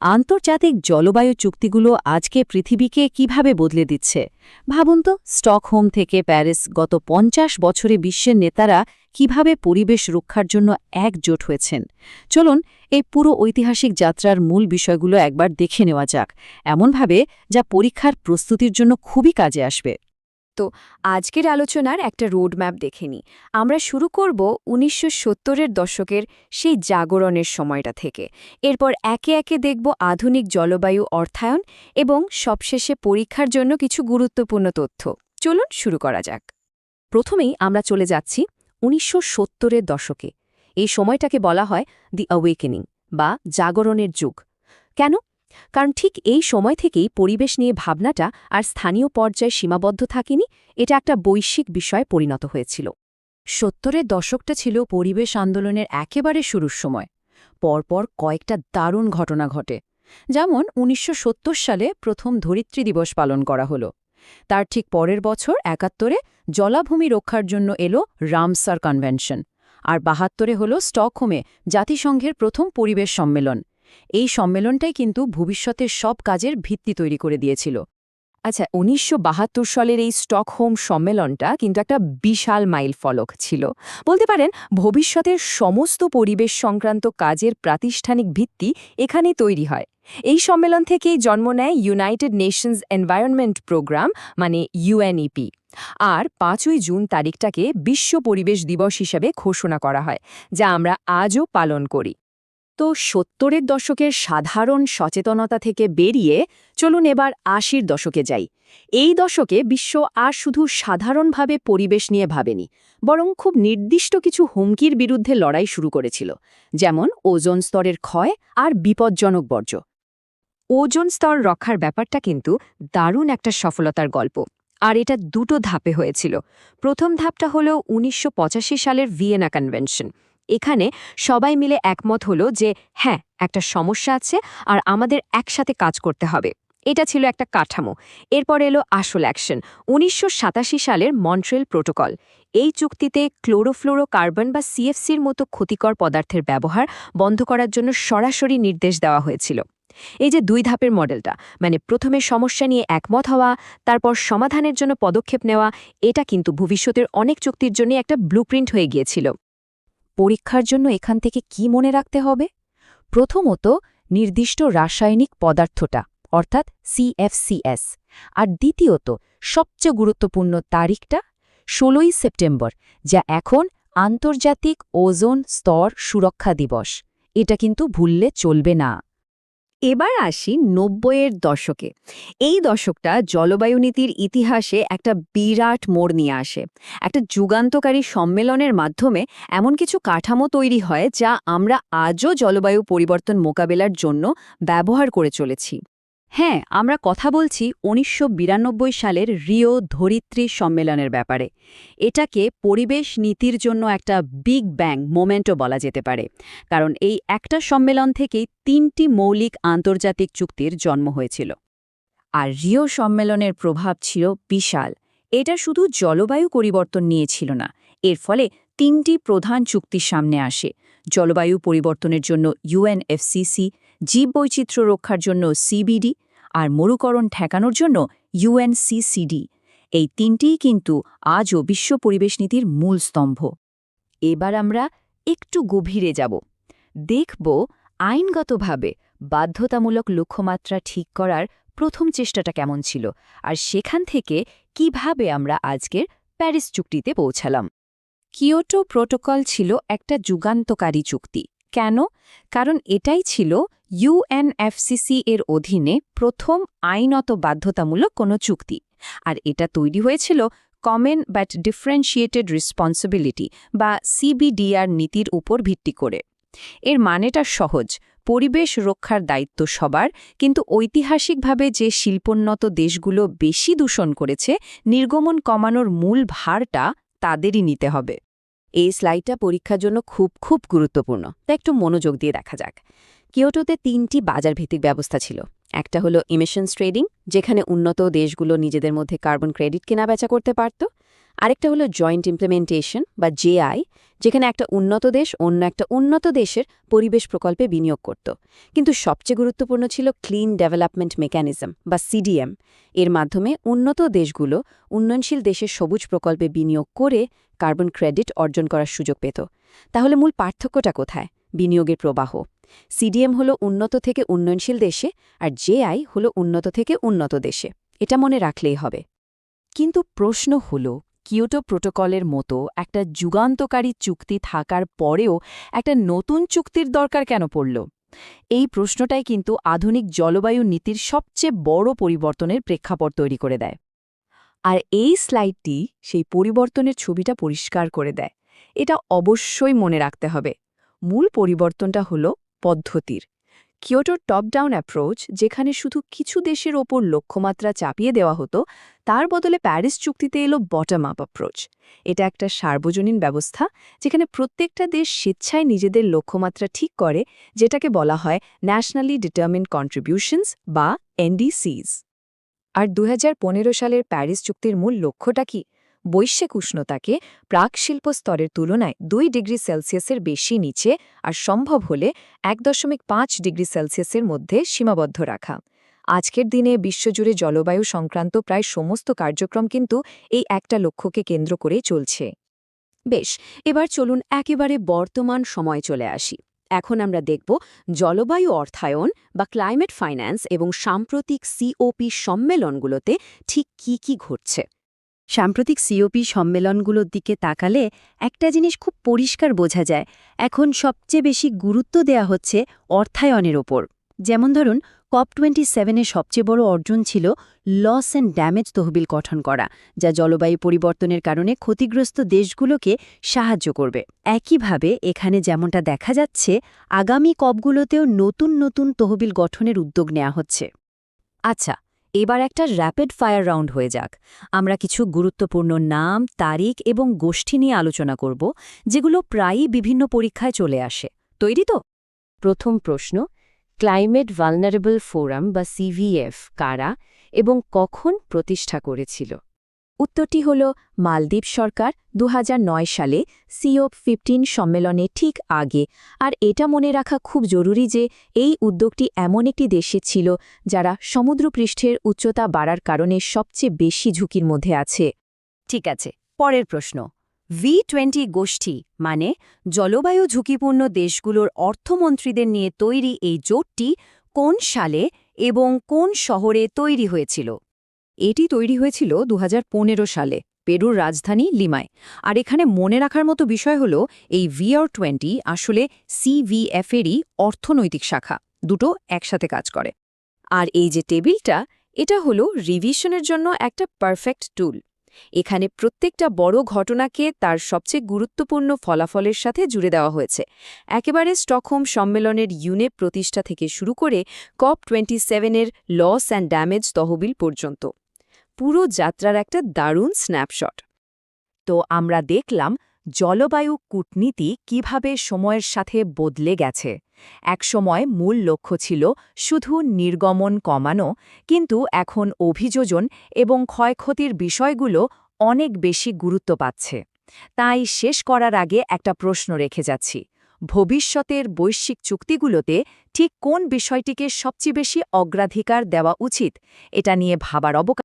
আন্তর্জাতিক জলবায়ু চুক্তিগুলো আজকে পৃথিবীকে কিভাবে বদলে দিচ্ছে ভাবুন তো। স্টকহোম থেকে প্যারিস গত ৫০ বছরে বিশ্বের নেতারা কিভাবে পরিবেশ রক্ষার জন্য একজোট হয়েছেন। চলুন এই পুরো ঐতিহাসিক যাত্রার মূল বিষয়গুলো একবার দেখে নেওয়া যাক, এমনভাবে যা পরীক্ষার প্রস্তুতির জন্য খুবই কাজে আসবে। তো আজকের আলোচনার একটা রোডম্যাপ দেখে নিই। আমরা শুরু করব ১৯৭০-এর দশকের সেই জাগরণের সময়টা থেকে। এরপর একে একে দেখব আধুনিক জলবায়ু অর্থায়ন এবং সবশেষে পরীক্ষার জন্য কিছু গুরুত্বপূর্ণ তথ্য। চলুন শুরু করা যাক। প্রথমেই আমরা চলে যাচ্ছি ১৯৭০-এর দশকে। এই সময়টাকে বলা হয় দি অ্যাওয়েকেনিং বা জাগরণের যুগ। কেন? কারণ ঠিক এই সময় থেকেই পরিবেশ নিয়ে ভাবনাটা আর স্থানীয় পর্যায়ে সীমাবদ্ধ থাকেনি, এটা একটা বৈশ্বিক বিষয়ে পরিণত হয়েছিল। ৭০-এর দশকটা ছিল পরিবেশ আন্দোলনের একেবারে শুরুর সময়। পরপর কয়েকটা দারুণ ঘটনা ঘটে। যেমন ১৯৭০ সালে প্রথম ধরিত্রী দিবস পালন করা হলো। তার ঠিক পরের বছর ৭১-এ জলাভূমি রক্ষার জন্য এলো রামসার কনভেনশন। আর ৭২-এ হলো স্টকহোমে জাতিসংঘের প্রথম পরিবেশ সম্মেলন। এই সম্মেলনটাই কিন্তু ভবিষ্যতের সব কাজের ভিত্তি তৈরি করে দিয়েছিল। আচ্ছা, ১৯৭২ সালের এই স্টকহোম সম্মেলনটা কিন্তু একটা বিশাল মাইলফলক ছিল। বলতে পারেন ভবিষ্যতের সমস্ত পরিবেশ সংক্রান্ত কাজের প্রাতিষ্ঠানিক ভিত্তি এখানেই তৈরি হয়। এই সম্মেলন থেকেই জন্ম নেয় ইউনাইটেড নেশনস এনভায়রনমেন্ট প্রোগ্রাম, মানে ইউএনইপি। আর ৫ই জুন তারিখটাকে বিশ্ব পরিবেশ দিবস হিসেবে ঘোষণা করা হয়, যা আমরা আজও পালন করি। তো ৭০-এর দশকের সাধারণ সচেতনতা থেকে বেরিয়ে চলুন এবার ৮০-র দশকে যাই। এই দশকে বিশ্ব আর শুধু সাধারণভাবে পরিবেশ নিয়ে ভাবেনি, বরং খুব নির্দিষ্ট কিছু হুমকির বিরুদ্ধে লড়াই শুরু করেছিল, যেমন ওজোন স্তরের ক্ষয় আর বিপজ্জনক বর্জ্য। ওজোন স্তর রক্ষার ব্যাপারটা কিন্তু দারুণ একটা সফলতার গল্প। আর এটা দুটো ধাপে হয়েছিল। প্রথম ধাপটা হল ১৯৮৫ সালের ভিয়েনা কনভেনশন। এখানে সবাই মিলে একমত হলো যে হ্যাঁ, একটা সমস্যা আছে আর আমাদের একসাথে কাজ করতে হবে। এটা ছিল একটা কাঠামো। এরপর এলো আসল অ্যাকশন, ১৯৮৭ সালের মন্ট্রিয়াল প্রোটোকল। এই চুক্তিতে ক্লোরোফ্লোরোকার্বন বা সিএফসির মতো ক্ষতিকর পদার্থের ব্যবহার বন্ধ করার জন্য সরাসরি নির্দেশ দেওয়া হয়েছিল। এই যে দুই ধাপের মডেলটা, মানে প্রথমে সমস্যা নিয়ে একমত হওয়া, তারপর সমাধানের জন্য পদক্ষেপ নেওয়া, এটা কিন্তু ভবিষ্যতের অনেক চুক্তির জন্য একটা ব্লুপ্রিন্ট হয়ে গিয়েছিল। পরীক্ষার জন্য এখান থেকে কি মনে রাখতে হবে? প্রথমত, নির্দিষ্ট রাসায়নিক পদার্থটা, অর্থাৎ সিএফসিএস। আর দ্বিতীয়ত, সবচেয়ে গুরুত্বপূর্ণ তারিখটা ১৬ই সেপ্টেম্বর, যা এখন আন্তর্জাতিক ওজোন স্তর সুরক্ষা দিবস। এটা কিন্তু ভুললে চলবে না। এবার আসি ৯০-এর দশকে। এই দশকটা জলবায়ু নীতির ইতিহাসে একটা বিরাট মোড় নিয়ে আসে। একটা যুগান্তকারী সম্মেলনের মাধ্যমে এমন কিছু কাঠামো তৈরি হয় যা আমরা আজও জলবায়ু পরিবর্তন মোকাবেলার জন্য ব্যবহার করে চলেছি। হ্যাঁ, আমরা কথা বলছি ১৯৯২ সালের রিও ধরিত্রী সম্মেলনের ব্যাপারে। এটাকে পরিবেশ নীতির জন্য একটা বিগ ব্যাং মোমেন্টও বলা যেতে পারে, কারণ এই একটা সম্মেলন থেকেই ৩টি মৌলিক আন্তর্জাতিক চুক্তির জন্ম হয়েছিল। আর রিও সম্মেলনের প্রভাব ছিল বিশাল। এটা শুধু জলবায়ু পরিবর্তন নিয়ে ছিল না, এর ফলে ৩টি প্রধান চুক্তির সামনে আসে। জলবায়ু পরিবর্তনের জন্য ইউএনএফসিসি, জীববৈচিত্র্য রক্ষার জন্য সিবিডি, আর মরুকরণ ঠেকানোর জন্য ইউএনসিসিডি। এই তিনটিই কিন্তু আজও বিশ্ব পরিবেশ নীতির মূল স্তম্ভ। এবার আমরা একটু গভীরে যাব। দেখব আইনগতভাবে বাধ্যতামূলক লক্ষ্যমাত্রা ঠিক করার প্রথম চেষ্টাটা কেমন ছিল, আর সেখান থেকে কিভাবে আমরা আজকের প্যারিস চুক্তিতে পৌঁছালাম। কিয়োটো প্রোটোকল ছিল একটা যুগান্তকারী চুক্তি। কেন? কারণ এটাই ছিল ইউএনএফসিসি এর অধীনে প্রথম আইনত বাধ্যতামূলক কোনো চুক্তি। আর এটা তৈরি হয়েছিল কমন বাট ডিফারেন্সিয়েটেড রেসপন্সিবিলিটি বা সিবিডিআর নীতির উপর ভিত্তি করে। এর মানেটা সহজ, পরিবেশ রক্ষার দায়িত্ব সবার, কিন্তু ঐতিহাসিকভাবে যে শিল্পোন্নত দেশগুলো বেশি দূষণ করেছে, নির্গমন কমানোর মূল ভারটা তাদেরই নিতে হবে। এই স্লাইডটা পরীক্ষার জন্য খুব খুব গুরুত্বপূর্ণ, তাই একটু মনোযোগ দিয়ে দেখা যাক। কিয়োটোতে ৩টি বাজারভিত্তিক ব্যবস্থা ছিল। একটা হলো ইমিশনস ট্রেডিং, যেখানে উন্নত দেশগুলো নিজেদের মধ্যে কার্বন ক্রেডিট কেনাবেচা করতে পারত। আরেকটা হলো জয়েন্ট ইমপ্লিমেন্টেশন বা জেআই, যেখানে একটা উন্নত দেশ অন্য একটা উন্নত দেশের পরিবেশ প্রকল্পে বিনিয়োগ করত। কিন্তু সবচেয়ে গুরুত্বপূর্ণ ছিল ক্লিন ডেভেলপমেন্ট মেকানিজম বা সিডিএম। এর মাধ্যমে উন্নত দেশগুলো উন্নয়নশীল দেশের সবুজ প্রকল্পে বিনিয়োগ করে কার্বন ক্রেডিট অর্জন করার সুযোগ পেত। তাহলে মূল পার্থক্যটা কোথায়? বিনিয়োগের প্রবাহ। সিডিএম হলো উন্নত থেকে উন্নয়নশীল দেশে, আর জেআই হলো উন্নত থেকে উন্নত দেশে। এটা মনে রাখলেই হবে। কিন্তু প্রশ্ন হল, কিয়োটো প্রোটোকলের মতো একটা যুগান্তকারী চুক্তি থাকার পরেও একটা নতুন চুক্তির দরকার কেন পড়ল? এই প্রশ্নটাই কিন্তু আধুনিক জলবায়ু নীতির সবচেয়ে বড় পরিবর্তনের প্রেক্ষাপট তৈরি করে দেয়। আর এই স্লাইডটি সেই পরিবর্তনের ছবিটা পরিষ্কার করে দেয়। এটা অবশ্যই মনে রাখতে হবে। মূল পরিবর্তনটা হলো পদ্ধতির। কিয়োটোর টপ ডাউন অ্যাপ্রোচ, যেখানে শুধু কিছু দেশের ওপর লক্ষ্যমাত্রা চাপিয়ে দেওয়া হতো, তার বদলে প্যারিস চুক্তিতে এলো বটম আপ অ্যাপ্রোচ। এটা একটা সার্বজনীন ব্যবস্থা, যেখানে প্রত্যেকটা দেশ স্বেচ্ছায় নিজেদের লক্ষ্যমাত্রা ঠিক করে, যেটাকে বলা হয় ন্যাশনালি ডিটারমিন্ড কন্ট্রিবিউশনস বা এনডিসিজ। আর ২০১৫ সালের প্যারিস চুক্তির মূল লক্ষ্যটা কি? বৈশ্বিক উষ্ণতাকে প্রাক শিল্প স্তরের তুলনায় ২ ডিগ্রি সেলসিয়াসের বেশি নিচে আর সম্ভব হলে ১.৫ ডিগ্রি সেলসিয়াসের মধ্যে সীমাবদ্ধ রাখা। আজকের দিনে বিশ্বজুড়ে জলবায়ু সংক্রান্ত প্রায় সমস্ত কার্যক্রম কিন্তু এই একটা লক্ষ্যকে কেন্দ্র করেই চলছে। বেশ, এবার চলুন একেবারে বর্তমান সময় চলে আসি। এখন আমরা দেখব জলবায়ু অর্থায়ন বা ক্লাইমেট ফাইন্যান্স এবং সাম্প্রতিক সিওপি সম্মেলনগুলোতে ঠিক কি ঘটছে। সাম্প্রতিক সিওপি সম্মেলনগুলোর দিকে তাকালে একটা জিনিস খুব পরিষ্কার বোঝা যায়, এখন সবচেয়ে বেশি গুরুত্ব দেয়া হচ্ছে অর্থায়নের ওপর। যেমন ধরুন, COP27-এর সবচেয়ে বড় অর্জন ছিল লস অ্যান্ড ড্যামেজ তহবিল গঠন করা, যা জলবায়ু পরিবর্তনের কারণে ক্ষতিগ্রস্ত দেশগুলোকে সাহায্য করবে। একইভাবে এখানে যেমনটা দেখা যাচ্ছে, আগামী কপগুলোতেও নতুন নতুন তহবিল গঠনের উদ্যোগ নেওয়া হচ্ছে। আচ্ছা, এবার একটা র্যাপিড ফায়ার রাউন্ড হয়ে যাক। আমরা কিছু গুরুত্বপূর্ণ নাম, তারিখ এবং গোষ্ঠী নিয়ে আলোচনা করব, যেগুলো প্রায়ই বিভিন্ন পরীক্ষায় চলে আসে। তৈরি তো? প্রথম প্রশ্ন, ক্লাইমেট ভালনারেবল ফোরাম বা সিভিএফ কারা এবং কখন প্রতিষ্ঠা করেছিল? উত্তরটি হল মালদ্বীপ সরকার ২০০৯ সালে COP15 সম্মেলনে ঠিক আগে। আর এটা মনে রাখা খুব জরুরি যে এই উদ্যোগটি এমন একটি দেশে ছিল যারা সমুদ্রপৃষ্ঠের উচ্চতা বাড়ার কারণে সবচেয়ে বেশি ঝুঁকির মধ্যে আছে। ঠিক আছে, পরের প্রশ্ন। V20 গোষ্ঠী মানে জলবায়ু ঝুঁকিপূর্ণ দেশগুলোর অর্থমন্ত্রীদের নিয়ে তৈরি এই জোটটি কোন সালে এবং কোন শহরে তৈরি হয়েছিল? এটি তৈরি হয়েছিল ২০১৫ সালে পেরুর রাজধানী লিমায়। আর এখানে মনে রাখার মতো বিষয় হল, এই VR20 আসলে CVF-এরই অর্থনৈতিক শাখা, দুটো একসাথে কাজ করে। আর এই যে টেবিলটা, এটা হলো রিভিশনের জন্য একটা পারফেক্ট টুল। এখানে প্রত্যেকটা বড় ঘটনাকে তার সবচেয়ে গুরুত্বপূর্ণ ফলাফলের সাথে জুড়ে দেওয়া হয়েছে, একেবারে স্টকহোম সম্মেলনের ইউনেপ প্রতিষ্ঠা থেকে শুরু করে COP27-এর লস অ্যান্ড ড্যামেজ তহবিল পর্যন্ত। পুরো যাত্রার একটা দারুণ স্ন্যাপশট। তো আমরা দেখলাম জলবায়ু কূটনীতি কিভাবে সময়ের সাথে বদলে গেছে। একসময় মূল লক্ষ্য ছিল শুধু নির্গমন কমানো, কিন্তু এখন অভিযোজন এবং ক্ষয়ক্ষতির বিষয়গুলো অনেক বেশি গুরুত্ব পাচ্ছে। তাই শেষ করার আগে একটা প্রশ্ন রেখে যাচ্ছি, ভবিষ্যতের বৈশ্বিক চুক্তিগুলোতে ঠিক কোন বিষয়টিকে সবচেয়ে বেশি অগ্রাধিকার দেওয়া উচিত? এটা নিয়ে ভাবার অবকাশ